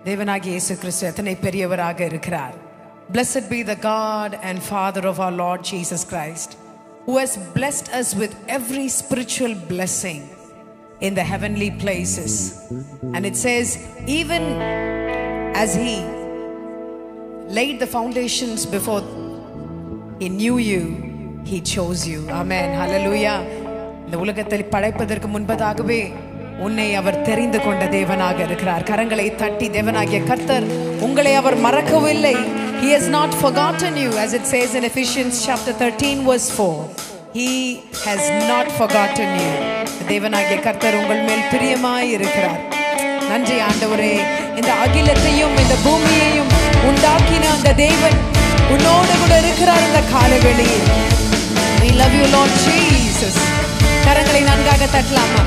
தேவனாகிய இயேசு கிறிஸ்து எத்தனை பெரியவராக இருக்கிறார். Blessed be the God and Father of our Lord Jesus Christ, who has blessed us with every spiritual blessing in the heavenly places. And it says, even as He laid the foundations before He knew you, He chose you. Amen. Hallelujah. இந்த உலகத்தில் படைப்பதற்கு முன்பதாகவே உன்னை அவர் தெரிந்து கொண்ட தேவனாக இருக்கிறார். கரங்களை தட்டி தேவனாகிய கர்த்தர் உங்களை அவர் மறக்கவில்லை. He has not forgotten you, as it says in Ephesians chapter 13 verse 4. He has not forgotten you. தேவனாகிய கர்த்தர் உங்கள் மேல் பிரியமாய் இருக்கிறார். நன்றி ஆண்டவரே. இந்த அகிலத்தையும் இந்த பூமியையும் உண்டாக்கின அந்த தேவன் உன்னோடு கூட இருக்கிறார் இந்த காலவெளியில். We love you Lord Jesus. கரங்களை நன்றாக தட்டலாமா?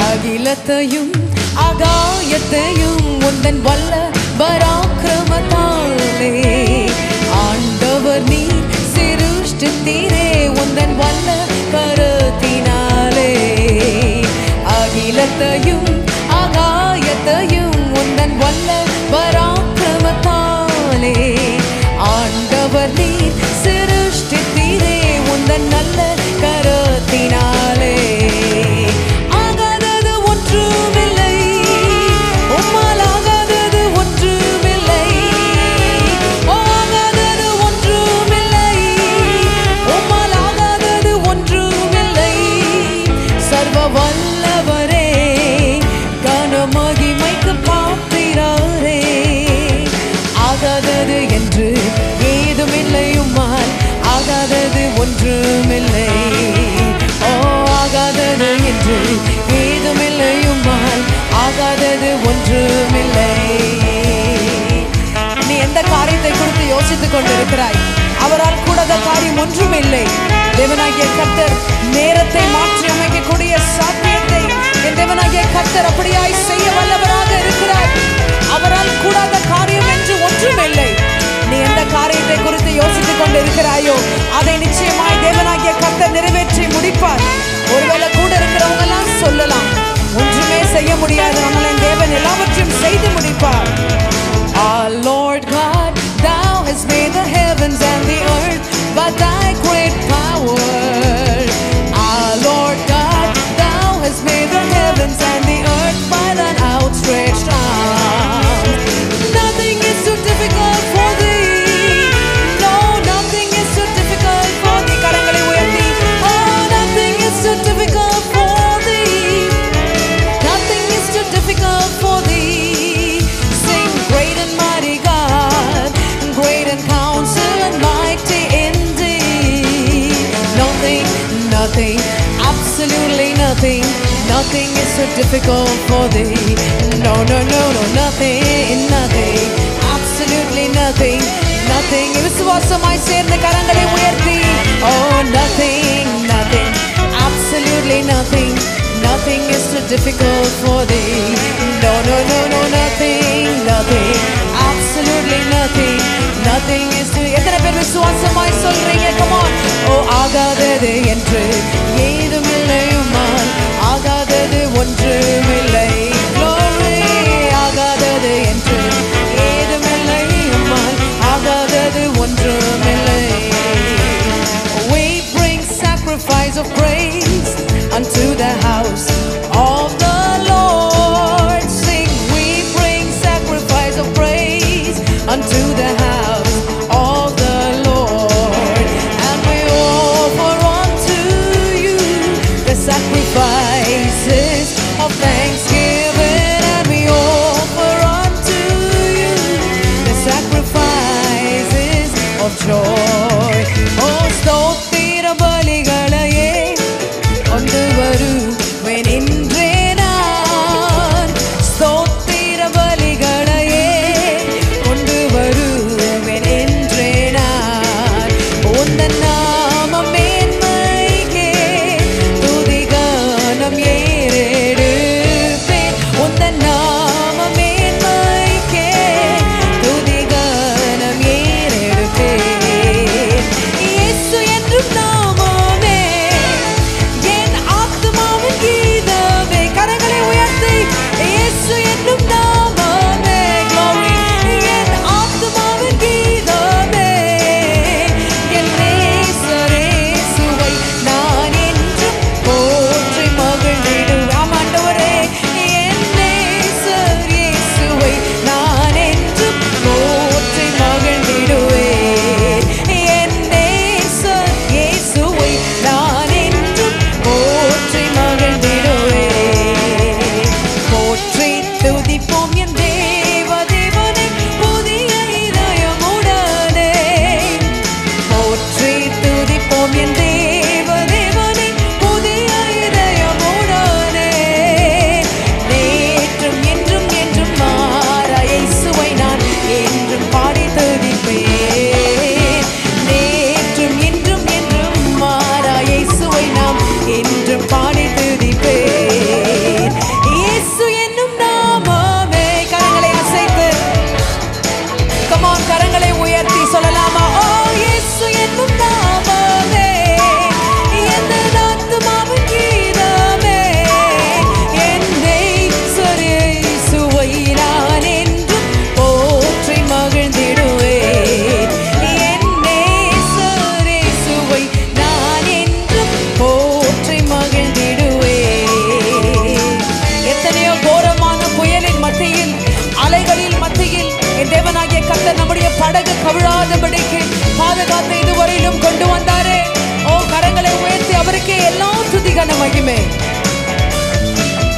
அகிலத்தையும் ஆகாயத்தையும் உந்தன் வல்ல பராக்கிரமத்தாலே ஆண்டவர் நீ சிருஷ்டித்தீரே உந்தன் வல்ல கரத்தினாலே. அகிலத்தையும் ஆகாயத்தையும் உந்தன் வல்ல பராக்கிரமத்தாலே ஆண்டவர் நீ சிருஷ்டித்தீரே உந்தன் நல்ல கரத்தினாலே. ஆகாதது ஒன்றுமில்லை. ஓ ஆகாதது என்று ஏதுமில்லையுமால் ஆகாதது ஒன்றுமில்லை. நீ எந்த காரியத்தை குறித்து யோசித்துக் கொண்டிருக்கிறாய்? அவரால் கூடாத காரியம் ஒன்றுமில்லை. தேவனாகிய கர்த்தர் நேரத்தை மாற்றி அமைக்கக்கூடிய சாத்தியத்தை என் தேவனாகிய கர்த்தர் அப்படியாய் செய்ய வல்லவராக இருக்கிறார். அவரால் கூடாத காரியம் என்று ஒன்றுமில்லை. நீ எந்த காரியத்தை குறித்து யோசித்துக் கொண்டு இருக்கிறாயோ அதை நிச்சயமாய் தேவனாகிய கர்த்தர் நிறைவேற்றி முடிப்பார். ஒருவேளை கூட இருக்கிறவங்க எல்லாம் சொல்லலாம், ஒன்றுமே செய்ய முடியாது, நம்மளின் தேவன் எல்லாவற்றையும் செய்து முடிப்பார். Our Lord God, Thou hast made the heavens and the earth by Thy great power. Our Lord God, Thou hast made the heavens and the earth by Thine outstretched arm. Nothing is too difficult for Thee. Nothing, absolutely nothing, nothing is so difficult for Thee. No, no, no, no, nothing, nothing, absolutely nothing, nothing. விசுவாசமாய் சேர்ந்த கரங்களை உயர்த்தி, oh nothing, nothing, absolutely nothing, nothing is so difficult for Thee. No, no, no, no, nothing, nothing, absolutely nothing, nothing is too. எத்தனை பேர் விசுவாசமாய் சொல்றீங்க? Come on. ஓ ஆகாதது என்று ஏதுமில்லையுமால் ஆகாதது ஒன்றுமில்லை. Glory. ஆகாதது என்று ஏதுமில்லையுமால் ஆகாதது ஒன்றுமில்லை. We bring sacrifice of praise unto the house of the Lord. Sing, we bring sacrifice of praise unto the house of the Lord, and we offer unto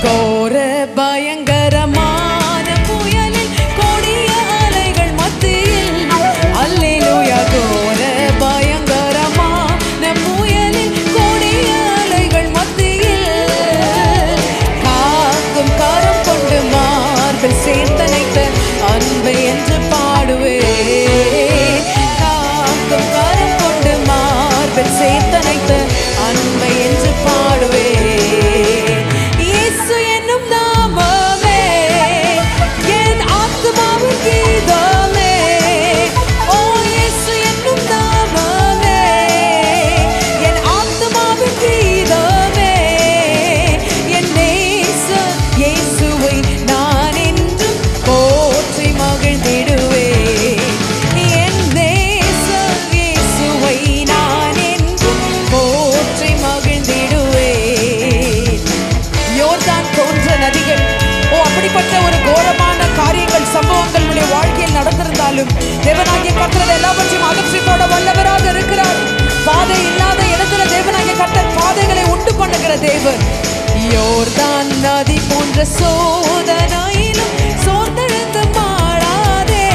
கோர பயங்கரமான புயலில் கொடிய அலைகள் மத்தியில் அல்லேலூயா கோர பயங்கரமான புயலில் கொடிய அலைகள் மத்தியில் காக்கும் கரம் கொண்டு மார்பில் சேர்த்தனைத்த அன்பை என்று பாடுவே காக்கும் கரம் கொண்டு மார்பில் சேர்த்தனைத்த அன்பை என்று பாடுவே ஒரு கோரமான காரியங்கள் சம்பவங்கள் வாழ்க்கையில் நடந்திருந்தாலும் தேவனாகிய கர்த்தர் எல்லாவற்றையும் அகற்றி போட வல்லவராக இருக்கிறார். பாதை இல்லாத இடத்துல தேவனாகிய கர்த்தர் பாதைகளை உண்டு பண்ணுகிற தேவன். யோர்தான் நதி போன்ற சோதனையிலும் சோர்ந்தெழுந்து மாறாதே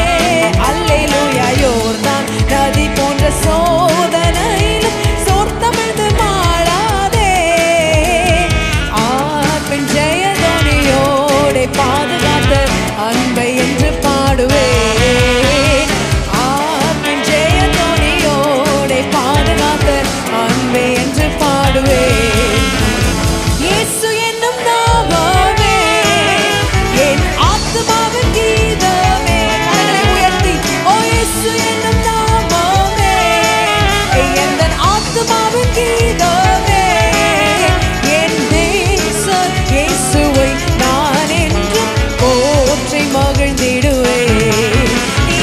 அல்லேலூயா யோர்தான் நதி போன்ற சோதனையிலும் சோர்ந்தெழுந்து மாறாதே ஆத்மன் ஜெயதொனியோடே பாதுகாத்த அன்பை என்று பாடுவே ஆத்மன் ஜெயதொனியோடே பாதுகாத்த அன்பை என்று பாடுவே இயேசு என்னும் நாமமே என் ஆத்துமாவின் கீதமே கரங்களை உயர்த்தி ஓ இயேசு என்னும் நாமமே என் ஆத்துமாவின் கீதமே என் நேசர் இயேசுவை நான் என்றும் போற்றி மகிழ்ந்திடுவே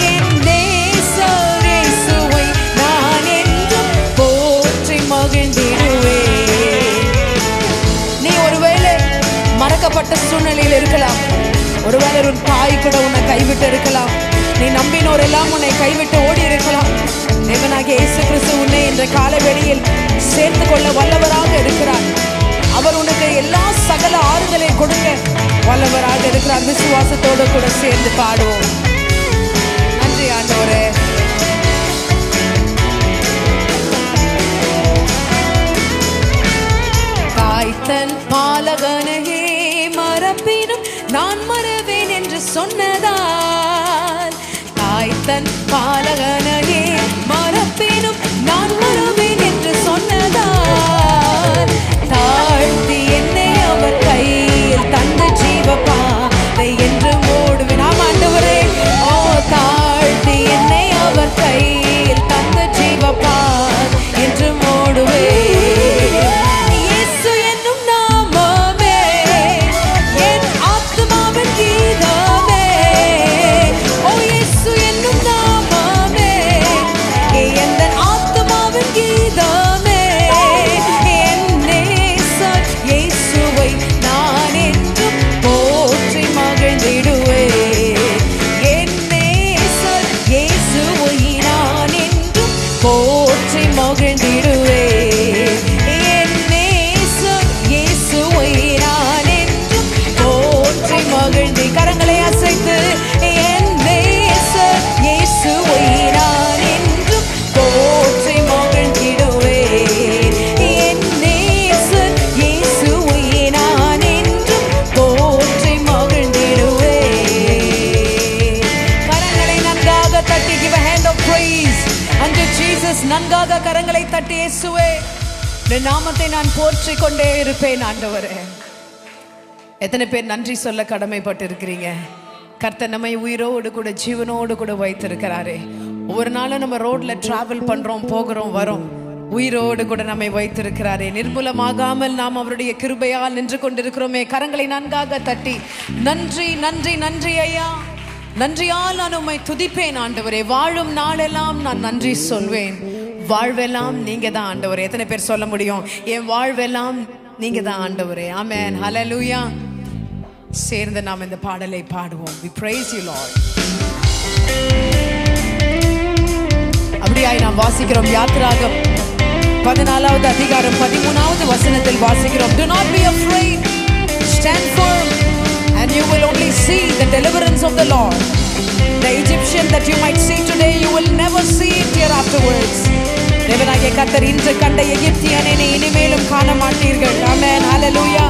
என் நேசர் இயேசுவை நான் என்றும் போற்றி மகிழ்ந்திடுவே. நீ ஒருவேளை மறக்கப்பட்ட சூழ்நிலையில் இருக்கலாம். ஒருவேளை உன் தாய் கூட உன்னை கைவிட்டு இருக்கலாம். நீ நம்பினோர் எல்லாம் உன்னை கைவிட்டு ஓடி இருக்கலாம். தேவனாகிய இயேசு கிறிஸ்து உன்னை இந்த காலவெளியில் சேர்த்து கொள்ள வல்லவராக இருக்கிறார். அவர் உனக்கு எல்லா சகல ஆறுதலை கொடுக்க வல்லவராக இருக்கிறார். விசுவாசத்தோடு கூட சேர்ந்து பாடுவோம். நன்றி ஆண்டவரே. தாய்த்தன் பாலகனையே மறப்பினும் நான் மறவேன் என்று சொன்னதால் தாய்த்தன் பாலகனையே மறப்பினும் நான் மறவேன் என்று சொன்னதால் தாழ்த்தி என்னை அவர் கையில் தந்த ஜீவபாதை என்று ஓடுவேன். ஆம் ஆண்டவரே ஓ தாழ்த்தி என்னை அவர் கையில் தந்த ஜீவபாதை என்று ஓடுவேன். கரங்களை அசைத்து என் நேசர் இயேசுவை நான் என்றும் போற்றி மகிழ்ந்திடுவேன். என் நேசர் இயேசுவை நான் என்றும் போற்றி மகிழ்ந்திடுவேன். கரங்களை நன்றாக தட்டி give a hand of praise unto Jesus. நன்றாக கரங்களை தட்டி இயேசுவே உம்முடைய நாமத்தை நான் போற்றிக் கொண்டே இருப்பேன் ஆண்டவரே. எத்தனை பேர் நன்றி சொல்ல கடமைப்பட்டு இருக்கிறீங்க? கர்த்தர் நம்மை உயிரோடு கூட ஜீவனோடு கூட வைத்திருக்கிறாரே. ஒவ்வொரு நாளும் நம்ம ரோட்ல டிராவல் பண்றோம், போகிறோம், வரோம். உயிரோடு கூட நம்மை வைத்திருக்கிறாரே. நிர்மூலமாகாமல் நாம் அவருடைய கிருபையால் நின்று கொண்டிருக்கிறோமே. கரங்களை நன்றாக தட்டி நன்றி நன்றி நன்றி ஐயா, நன்றியால் நான் உம்மை துதிப்பேன் ஆண்டவரே. வாழும் நாளெல்லாம் நான் நன்றி சொல்வேன். வாழ்வெல்லாம் நீங்க தான் ஆண்டவரே. எத்தனை பேர் சொல்ல முடியும் என் வாழ்வெல்லாம் நீங்க தான் ஆண்டவரே? ஆமென், ஹல்லேலூயா. சேர்ந்து நாம் இந்த பாடலை பாடுவோம். We praise you Lord. அப்படியாய் நாம் வாசிக்கிறோம். யாத்திராகம் 14வது அதிகாரம் 13வது வசனத்தில் வாசிக்கிறோம். Do not be afraid, stand firm deliverance of the Lord. The Egyptian that you might see today, you will never see it here afterwards. தேவனாகிய கர்த்தர் இன்று கண்ட எகிப்தியனை இனிமேலும் காண மாட்டீர்கள். ஆமென், ஹalleluya.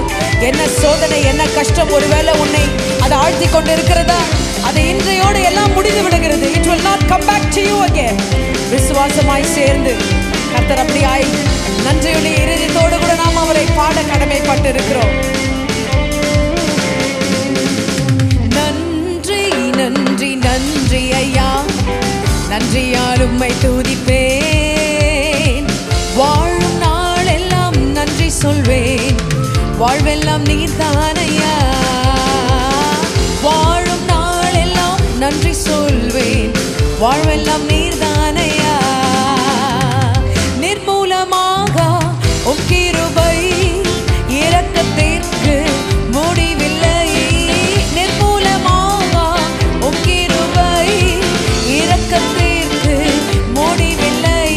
என்ன சோதனை, என்ன கஷ்டம் ஒருவேளை உன்னை அது ஆழ்த்தி கொண்டு இருக்கிறதா, அது இன்றையோடு எல்லாம் முடிந்து விடுகிறது. It will not come back to you again. விசுவாசமாய் சேர்ந்து கர்த்தர் அப்படியாய் நன்றியுடைய இருதயத்தோடு கூட நாம் அவரை பாட கடமைப்பட்டு இருக்கிறோம். நன்றி நன்றி நன்றி ஐயா, நன்றியால் உம்மை துதிப்பேன். வாழும் நாளெல்லாம் நன்றி சொல்வேன். வாழ்வெல்லாம் நீர்தானையா. வாழும் நாளெல்லாம் நன்றி சொல்வேன். வாழ்வெல்லாம் நீர்தானையா. நிர்மூலமாக உம் கிருபை இரக்கத்திற்கு முடிவில்லை. நிர்மூலமாக உம் கிருபை இரக்கத்திற்கு முடிவில்லை.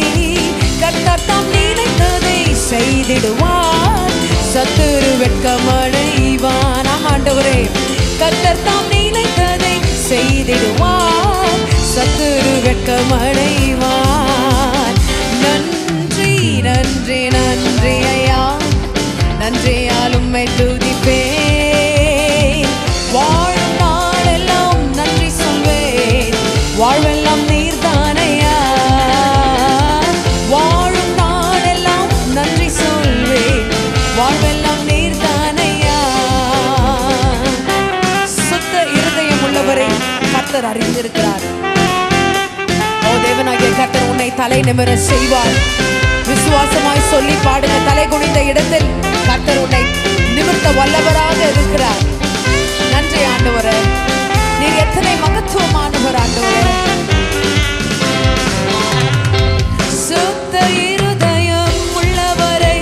கர்த்தர் தாம் நினைத்ததை செய்திடுவார். சத்துரு வெட்கமடைவான். ஆண்டவரே, கர்த்தர் தாம் நினைத்ததை செய்திடுவார். சத்துரு வெட்கமடைவான். நன்றி நன்றி நன்றி ஐயா, நன்றியால் உம்மை துதிப்பேன். வாழும் நாளெல்லாம் நன்றி சொல்வேன். வாழ்வெல்லாம் நீர்தானையா. வாழும் நாளெல்லாம் நன்றி சொல்வேன். வாழ்வெல்லாம் நீர்தானையா. சுத்த இருதயம் உள்ளவரை கர்த்தர் அறிந்திருக்கிறார். ஓ தேவனாகிய கர்த்தர் உன்னை தலை நிமிர செய்வார். விசுவாசமாய் சொல்லி பாடுங்க. தலை குனிந்த இடத்தில் கர்த்தர் உன்னை நிமிர்த்த வல்லவராக இருக்கிறார். நன்றி ஆண்டவரே, நீர் எத்தனை மகத்துவமானவர் ஆண்டவரே. சுத்த இருதயம் உள்ளவரை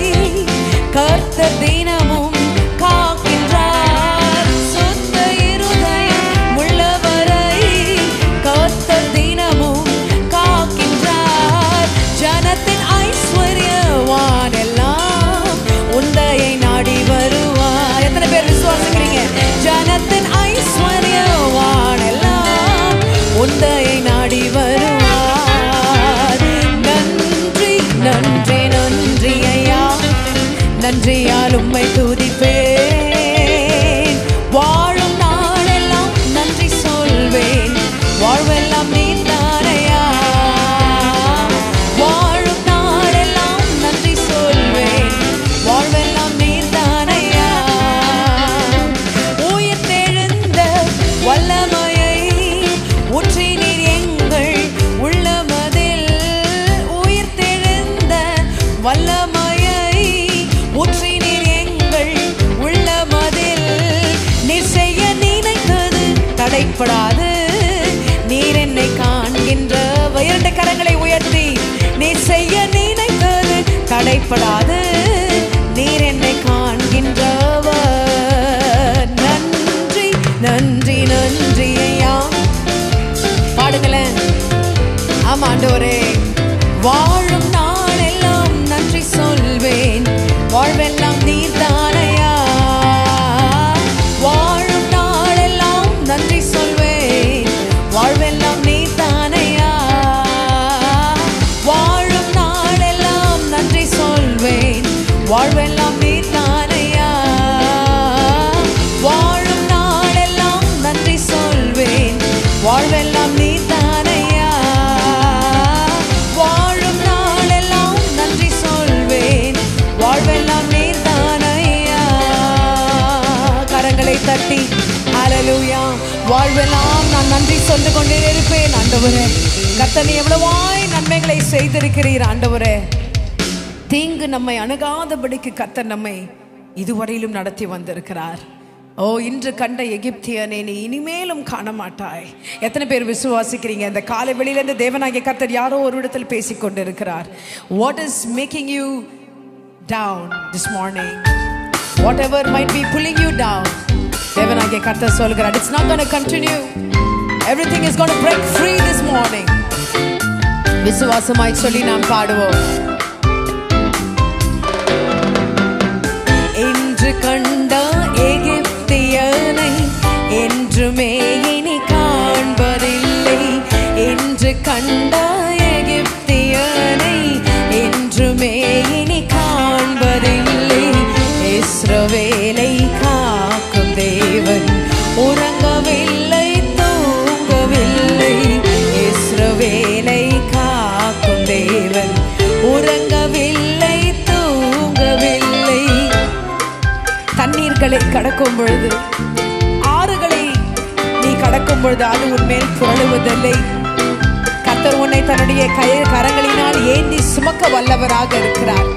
கர்த்தர் தினமும் காக்கின்றார். சுத்த இருதயம் உள்ளவரை கர்த்தர் தினமும் காக்கின்றார். ஜனத்தின் ஐஸ்வர்யவான் எல்லாம் உந்தையை நாடி வருவார். எத்தனை பேர் விசுவாசிக்கிறீங்க? ஜனத்தின் ஐஸ்வர்யவான் எல்லாம் உந்தையை நாடி வருவார். நன்றி நன்றி நன்றி ஐயா, நன்றியால் உம்மை துதிப்பேன். வாழும் நாளெல்லாம் நன்றி சொல்வேன். வாழ்வெல்லாம் நீர்தானையா. வாழும் நாளெல்லாம் நன்றி சொல்வேன். வாழ்வெல்லாம் நீர்தானையா. உயிர்த்தெழுந்த வல்லமையை ஊற்றி நீர் எங்கள் உள்ளமதில். உயிர்த்தெழுந்த வல்லமையை ஊற்றி நீர் எங்கள் உள்ளமதில். நீர் செய்ய நினைத்தது தடைப்படாது. நீர் என்னை காண்கின்றவர். இரண்டு கரங்களை உயர்த்தி, நீர் செய்ய நினைத்தது தடைப்படாது. நீர் என்னை காண்கின்றவர். நன்றி நன்றி நன்றி ஐயா. பாடுங்களேன். ஆமா ஆண்டவரே, வாழும் நாளெல்லாம் நன்றி சொல்வேன். வாழ்வெல்லாம் நீர்தானையா. வாழும் நாளெல்லாம் நன்றி சொல்வேன். வாழ்வெல்லாம் நீர்தானையா. வாழும் நாளெல்லாம் நன்றி சொல்வேன். வாழ்வெல்லாம் நீர்தானையா. வாழும் நாளெல்லாம் நன்றி சொல்வேன். வாழ்வெல்லாம் நீர்தானையா. வாழும் நாளெல்லாம் நன்றி சொல்வேன். வாழ்வெல்லாம் நீர்தானையா. கரங்களை தட்டி ஹல்லேலூயா. வாழ்வெல்லாம் நான் நன்றி சொல்லி கொண்டே இருப்பேன். ஆண்டவரே, கர்த்தர் எவ்வளவாய் நன்மைகளை செய்திருக்கிறீர். ஆண்டவரே, தீங்கு நம்மை அணுகாதபடிக்கு கர்த்தர் நம்மை இதுவரையிலும் நடத்தி வந்திருக்கிறார். ஓ, இன்று கண்ட எகிப்தியனை நீ இனிமேலும் காண மாட்டாய். எத்தனை பேர் விசுவாசிக்கிறீங்க? இந்த காலை வெளியிலிருந்து தேவனாகிய கர்த்தர் யாரோ ஒரு இடத்தில் பேசிக் கொண்டிருக்கிறார். What is making you down this morning? Whatever might be pulling you down, தேவனாகிய கர்த்தர் சொல்கிறார், it's not going to continue. Everything is going to break free this morning. விசுவாசமாய் சொல்லி நாம் பாடுவோம். இன்று கண்ட எகிப்தியனை என்றுமே கடல்களை கடக்கும் பொழுது, ஆறுகளை நீ கடக்கும் பொழுது அது உன்மேல் புரளுவதில்லை. கர்த்தர் உன்னை தன்னுடைய கரங்களினால் ஏந்தி சுமக்க வல்லவராக இருக்கிறார்.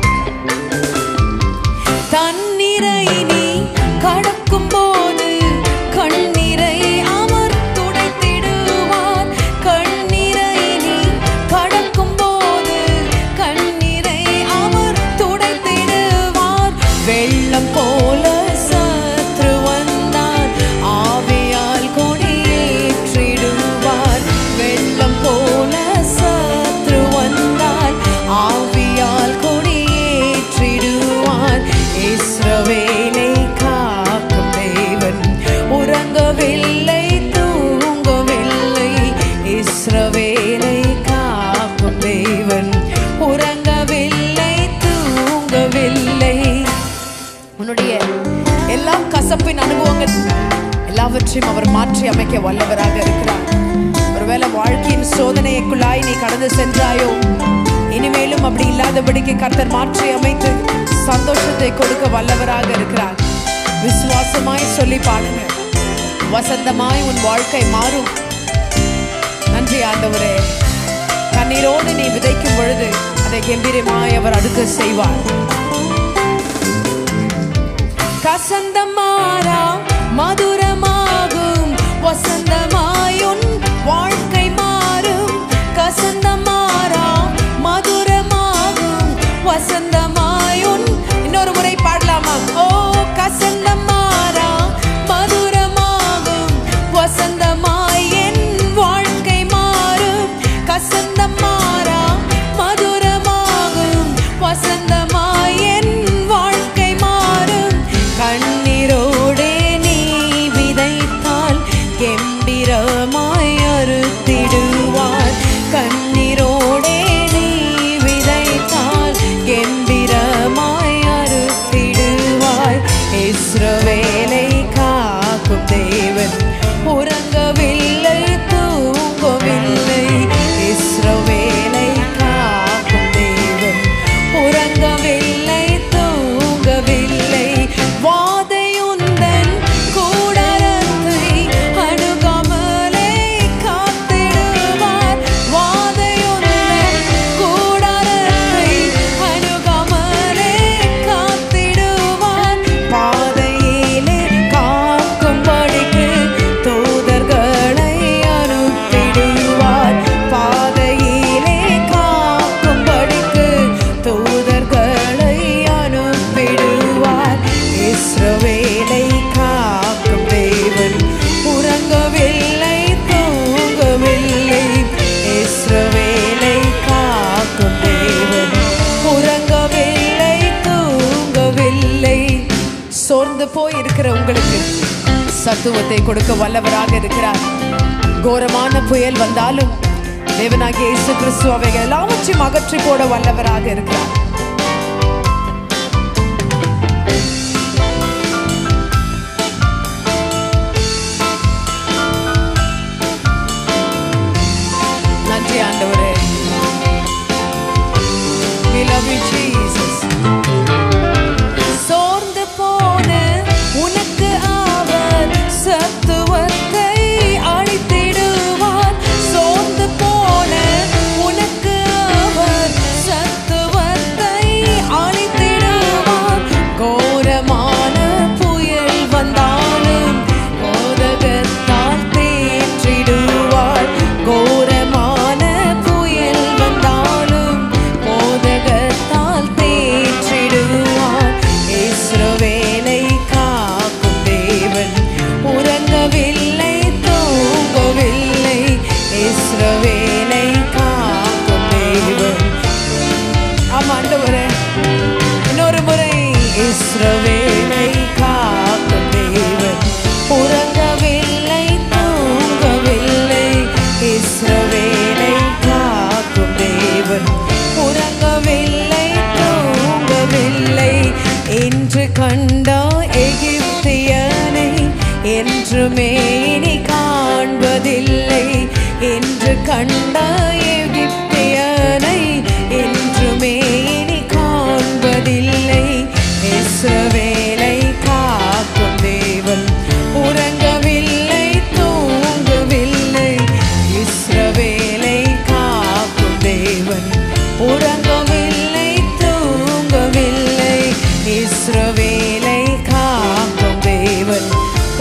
தண்ணீரை நீ கடக்கும் போது கண்ணீரை அவர் துடைத்திடுவார். கண்ணீரை நீ கடக்கும் போது கண்ணீரை அவர் துடைத்திடுவார். வெள்ளம் போல சத்ரு வந்தார், ஆவியால் கொடியேற்றிடுவார். வெள்ளம் போல சத்ரு வந்தார், ஆவியால் கொடியேற்றிடுவார். இஸ்ரவேலை காக்கும் தேவன் உறங்கவில்லை, தூங்கவில்லை. இஸ்ரவேலை காக்கும் தேவன் உறங்கவில்லை, தூங்கவில்லை. உன்னுடைய எல்லா கசப்பின் அனுபவங்கள் எல்லாவற்றையும் அவர் மாற்றி அமைக்க வல்லவராக இருக்கிறார். ஒருவேளை வாழ்க்கையின் சோதனைக்குள்ளாய் நீ கடந்து சென்றாயோ, இனிமேலும் அப்படி இல்லாதபடிக்கு கர்த்தர் மாற்றி அமைத்து சந்தோஷத்தை கொடுக்க வல்லவராக இருக்கிறார். விசுவாசமாய் சொல்லி பாடுங்க. வசந்தமாய் உன் வாழ்க்கை மாறும். நன்றி ஆண்டவரே. கண்ணீரோடு நீ விதைக்கும் பொழுது அதை கம்பீரமாய் அவர் அடுக்க செய்வார். கசந்தமாரா மதுரமாகும், வசந்தமாய் உன் வாழ்க்கை மாறும். கசந்தமாரா மதுரமாகும், வசந்தமாய் உன். இன்னொரு முறை பாடலாமா? ஓ கசந்தமாரா மதுரமாகும், வசந்தமாய் என் வாழ்க்கை மாறும். கசந்தமாரா மதுரமாகும், வசந்தமாய் என் வாழ்க்கை மாறும். கண்ணீரோடே நீ விதைத்தால் கெம்பீரமாய் அறுத்திடுவார். கண்ணீரோடே நீ விதைத்தால் கெம்பீரமாய் அறுத்திடுவார். இஸ்ரவேலை காக்கும் தேவன் உறங்கவில்லை, தூங்கவில்லை. இஸ்ரவேலை காக்கும் தேவன் உறங்கவில்லை, தூங்கவில்லை. வாதையுந்தன் கூடாரத்தை அணுகாமலே காத்திடுவார். வாதையுந்தன் கூடாரத்தை அணுகாமலே காத்திடுவார். பாதையிலே காக்கும்படிக்கு தூதர்களை அனுப்பிடுவார். பாதையிலே காக்கும்படிக்கு தூதர்களை அனுப்பிடுவார். இஸ்ரவேலை காக்கும் தேவன் உறங்கவில்லை, தூங்கவில்லை. இஸ்ரவேலை காக்கும் தேவன் உறங்கவில்லை, தூங்கவில்லை. சோர்ந்து போய் இருக்கிற உங்களுக்கு சத்துவத்தை கொடுக்க வல்லவராக இருக்கிறார். கோரமான புயல் வந்தாலும் தேவனாகிய இயேசு கிறிஸ்து அவைகள் எல்லாவற்றையும் அகற்றி போட வல்லவராக இருக்கிறார். நன்றி ஆண்டவரே. We love you, Jesus. சோர்ந்து போன உனக்கு அவர் சத்துவத்தை அளித்திடுவார். சோர்ந்து போன உனக்கு அவர் சத்துவத்தை அளித்திடுவார். கோரமான புயல் வந்தாலும் மோதகத்தால் தேற்றிடுவார். கோரமான புயல் வந்தாலும் மோதகத்தால் தேற்றிடுவார். இஸ்ரவேலை காக்கும் தேவன் உறங்கவில்லை, தூங்கவில்லை. இஸ்ரவேலை காக்கும் தேவன். ஆமா ஆண்டவரே, இன்னொரு முறை. இஸ்ரவேலை காக்கும் தேவன் உறங்கவில்லை, தூங்கவில்லை. இஸ்ரவேலை காக்கும் தேவன் உறங்கவில்லை, தூங்கவில்லை. இன்று கண்டா எகிப்தியனை என்றுமே இனி காண்பதில்லை. என்று கண்ட எகிப்தியனை என்றுமே இனி காண்பதில்லை. இஸ்ரவேலை காக்கும்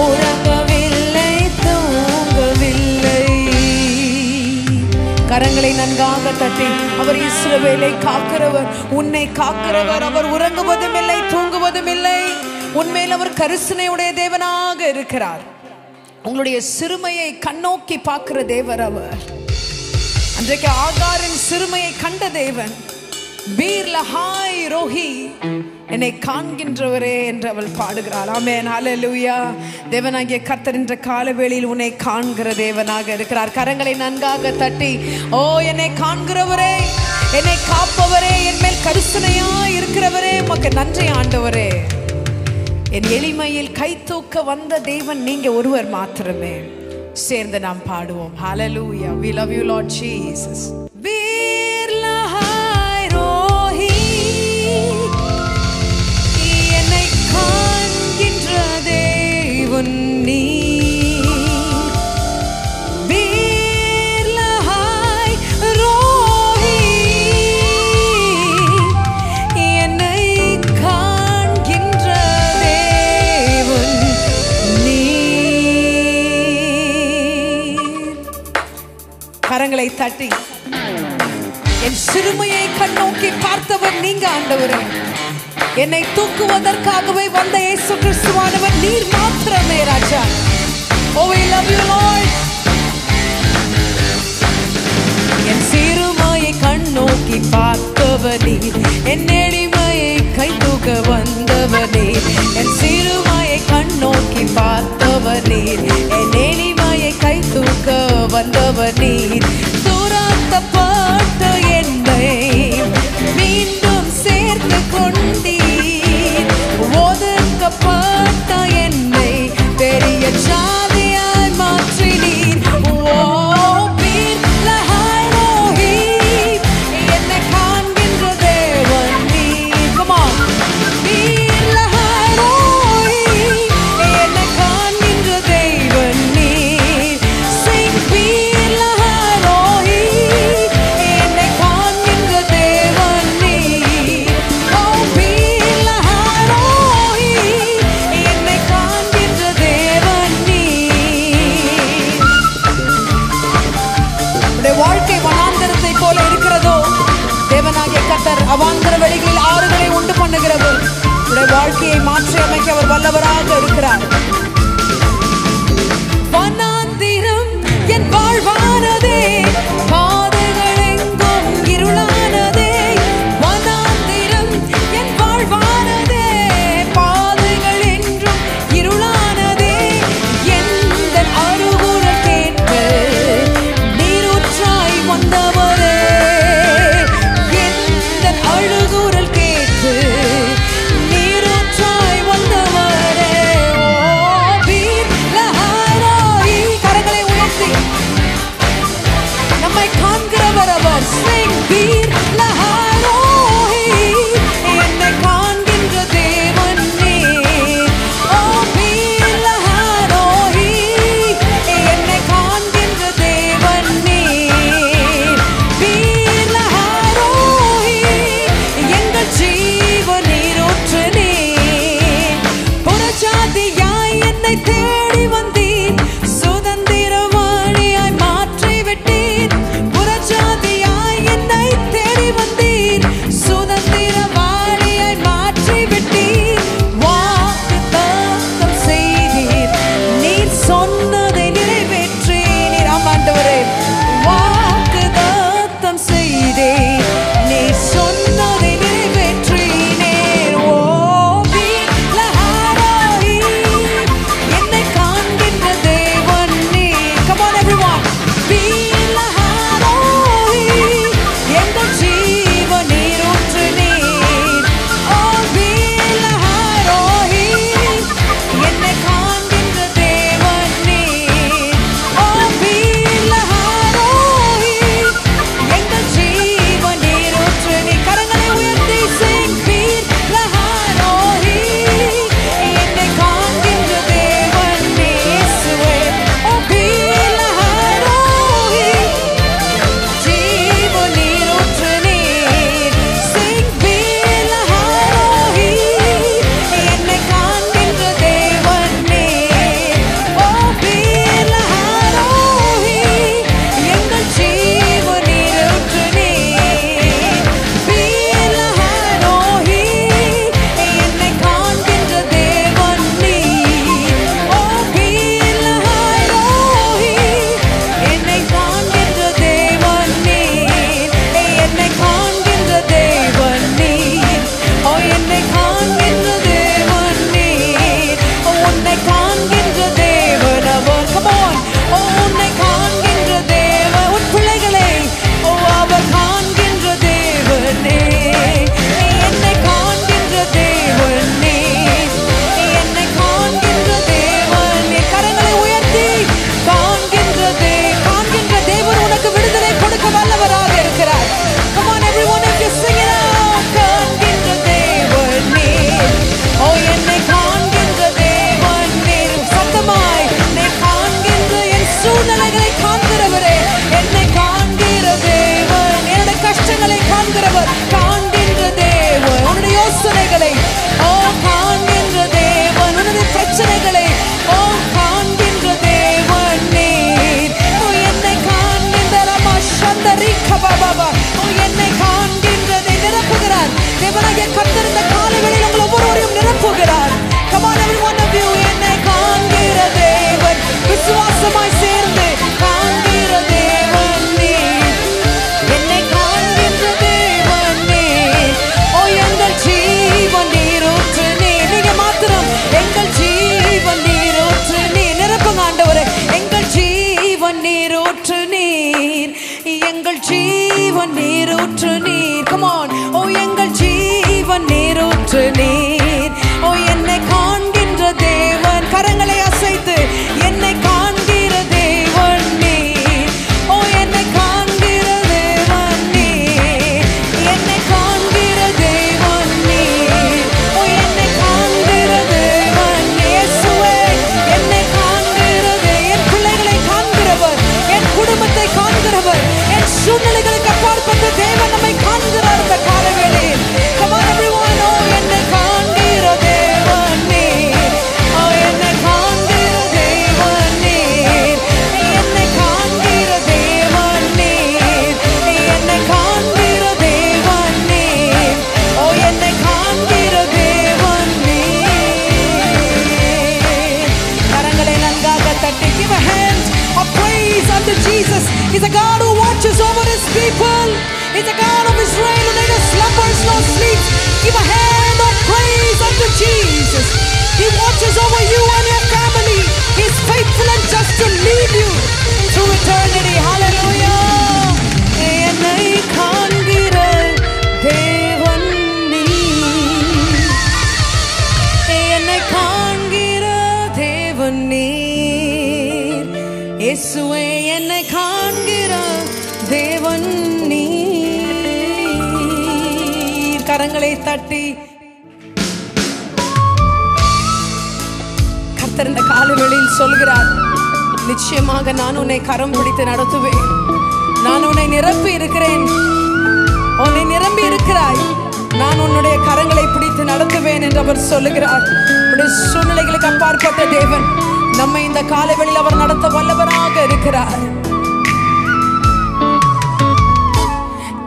உறங்கவில்லை, தூங்கவில்லை. கரங்களை நன்காக தட்டி, அவர் இஸ்ரவேலை காக்கிறவர், உன்னை காக்கிறவர். அவர் உறங்குவதும் இல்லை, தூங்குவதும் இல்லை. உண்மையில் அவர் கரிசனையுடைய தேவனாக இருக்கிறார். உங்களுடைய சிறுமையை கண்ணோக்கி பார்க்கிற தேவர் அவர். அன்றைக்கு ஆகாரின் சிறுமையை கண்ட தேவன், வீர் லஹாய் ரோஹி, என்னை காண்கின்றவரே என்று அவள் பாடுகிறாள். ஆமென், ஹல்லேலூயா. தேவனாகிய கர்த்தர் என்ற காலவேளையில் உன்னை காண்கிற தேவனாக இருக்கிறார். கரங்களை நன்காக தட்டி, ஓ என்னை காண்கிறவரே, என்னை காப்பவரே, என் மேல் கரிசனையா இருக்கிறவரே, உமக்கு நன்றி ஆண்டவரே. என் எளிமையில் கை தூக்க வந்த தேவன் நீங்க ஒருவர் மாத்திரமே. சேர்ந்து நாம் பாடுவோம். Hallelujah. We love you Lord Jesus. வீர் லஹாய் ரோஹி, என்னை காண்கின்ற தேவன் நீ. வீர் லஹாய் ரோஹி, என்னை காண்கின்ற தேவன் நீ. கரங்களை தட்டி, என் சிறுமையை கண்ணோக்கி பார்த்தவர் நீங்க ஆண்டவரே. என்னை தூக்குவதற்காகவே வந்த இயேசு கிறிஸ்துவானவர் நீர் மாத்திரமே ராஜா. Oh, we love you Lord. என் சிறுமையை கண்ணோக்கி பார்த்தவர் நீர், என் எளிமையை கை தூக்க வந்தவர் நீர். என் சிறுமையை கண்ணோக்கி பார்த்தவர் நீர், என் எளிமையை கை தூக்க வந்தவர் நீர். துரத்தப்பட்ட என்னை மீண்டும் சேர்த்து கொண்டீர். ஒதுக்கப்பட்ட என்னை பெரிய ஜாதியாய் மாற்றினீர். ஓ வீர் லஹாய் ரோஹி, என்னை காண்கின்ற தேவன் நீர். Come on. வீர் லஹாய் ரோஹி, என்னை காண்கின்ற தேவன் நீர். Sing வீர் லஹாய் ரோஹி. unto Jesus. He's a God who watches over his people. He's a God of Israel who neither slumbers nor sleeps. Give a hand of praise unto Jesus. He watches over you and your family. He's faithful and just to lead you through eternity. Hallelujah. என்னை காண்கிற தேவன் நீர். என்னை காண்கிற தேவன் நீர். இயேசுவே என்னை காண்கிற தேவன் நீர். கரங்களை தட்டி கர்த்தர் இந்த காலவேளையில் சொல்கிறார், நிச்சயமாக நான் உன்னை கரம் பிடித்து நடத்துவேன். நான் உன்னை நிரப்பி இருக்கிறேன். உன்னை நிரம்பி இருக்கிறாய். நான் உன்னுடைய கரங்களை பிடித்து நடத்துவேன் என்று அவர் சொல்லுகிறார். உன்னுடைய சூழ்நிலைகளுக்கு அப்பாற்பட்ட தேவன் நம்மை இந்த காலவேளையில் அவர் நடத்த வல்லவராக இருக்கிறார்.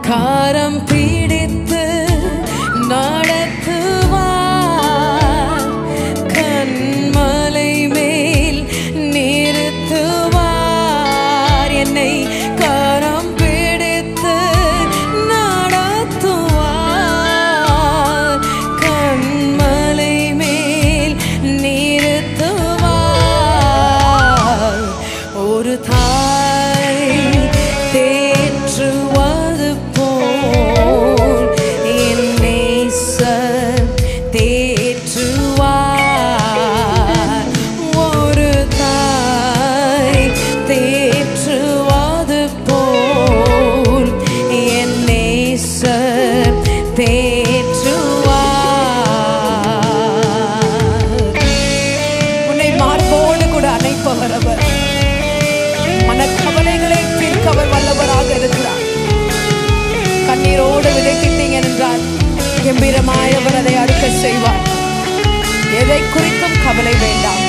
கரம் பிடித்து நடத்துவார், கண்மலை மேல் நிறுத்துவார். என்னை கரம் பிடித்து நடத்துவார், கண்மலை மேல் நிறுத்துவார். ஒரு தாய் தேற்றுவது போல் என் நேசர் தேற்றுவார். ஒரு தாய் தேற்றுவது போல் என் நேசர் தேற்றுவார். உன்னை மார்போடு கூட அணைப்பவர் அவர். மனக்கவலைகளை தீர்க்கவர் வல்லவராக இருக்கிறார். கண்ணீரோடு விதைக்கிட்டீங்க என்றால் கம்பீரமாயவர் அதை அறுக்க செய்வார். எதை குறித்தும் கவலை வேண்டாம்.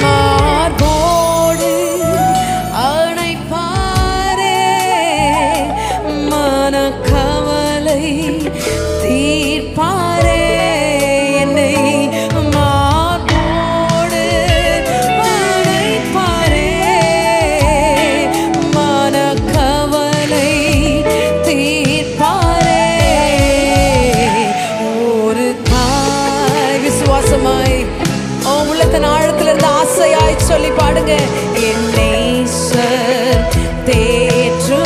மார்போடு அணைப்பாரே, மனக்கவலை தீர்ப்பாரே. என்னை மார்போடு அணைப்பாரே, மனக்கவலை தீர்ப்பாரே. ஒரு தாய் விசுவாசமாய் உள்ளத்தின் ஆழத்திலிருந்து ஆசையாய் சொல்லி பாடுங்க. என் நேசர் தேற்றுவார்.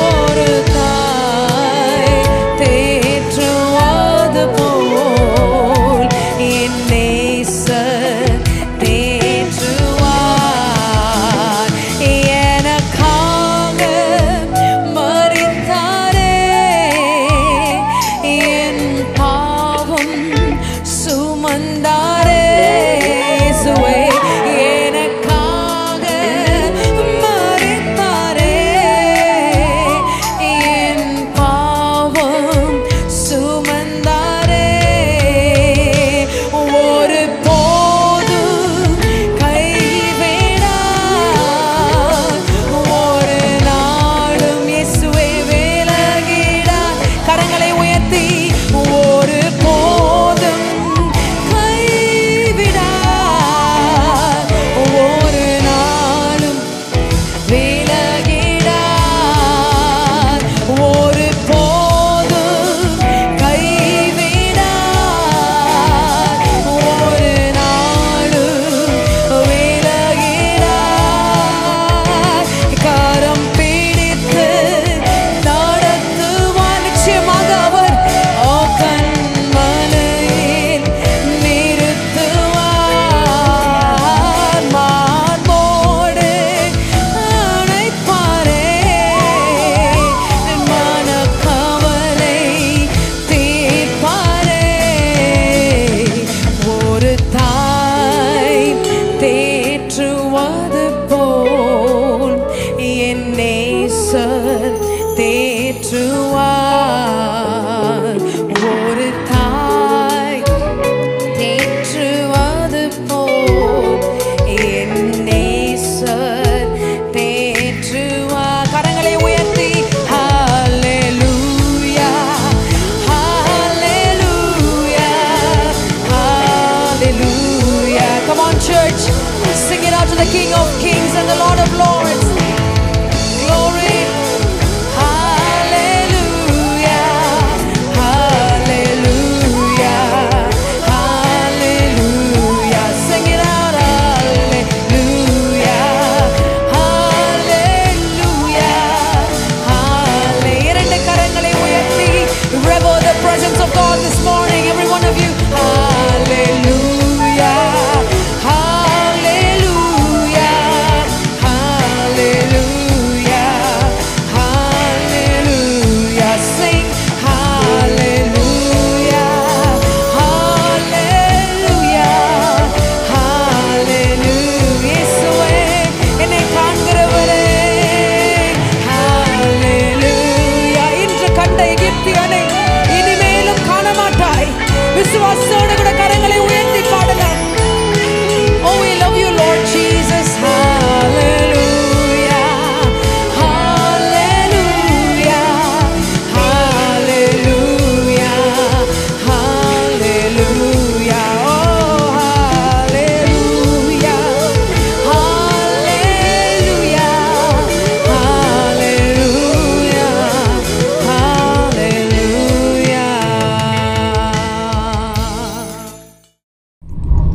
ஒரு தாய் தேற்றுவது போல் என் நேசர் தேற்றுவார். எனக்காக மரித்தாரே, என் பாவம் சுமந்தாரே. இயேசுவே எனக்காக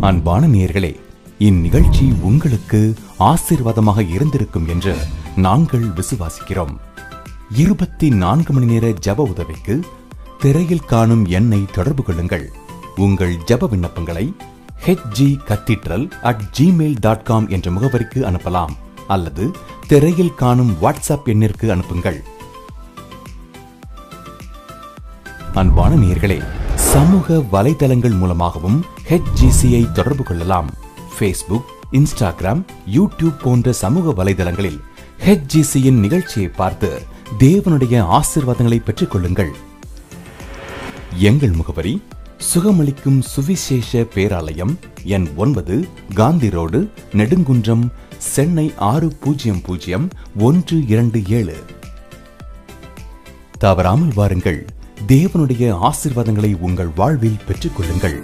அன்பான நேயர்களே, இந்நிகழ்ச்சி உங்களுக்கு ஆசீர்வாதமாக இருந்திருக்கும் என்று நாங்கள் விசுவாசிக்கிறோம். 24 மணி நேர ஜப உதவிக்கு திரையில் காணும் எண்ணை தொடர்பு கொள்ளுங்கள். உங்கள் ஜப விண்ணப்பங்களை hgcathedral@gmail.com என்ற முகவரிக்கு அனுப்பலாம் அல்லது திரையில் காணும் வாட்ஸ்அப் எண்ணிற்கு அனுப்புங்கள். அன்பான நேயர்களே, சமூக வலைதளங்கள் மூலமாகவும் HGCயை தொடர்பு கொள்ளலாம். ஃபேஸ்புக், இன்ஸ்டாகிராம், யூடியூப் போன்ற சமூக வலைதளங்களில் HGCயின் நிகழ்ச்சியை பார்த்து தேவனுடைய ஆசீர்வாதங்களை பெற்றுக் கொள்ளுங்கள். எங்கள் முகவரி சுகமளிக்கும் சுவிசேஷ பேராலயம், எண் 9, காந்தி ரோடு, நெடுங்குன்றம், சென்னை 600127. தவறாமல் வாருங்கள். தேவனுடைய ஆசீர்வாதங்களை உங்கள் வாழ்வில் பெற்றுக் கொள்ளுங்கள்.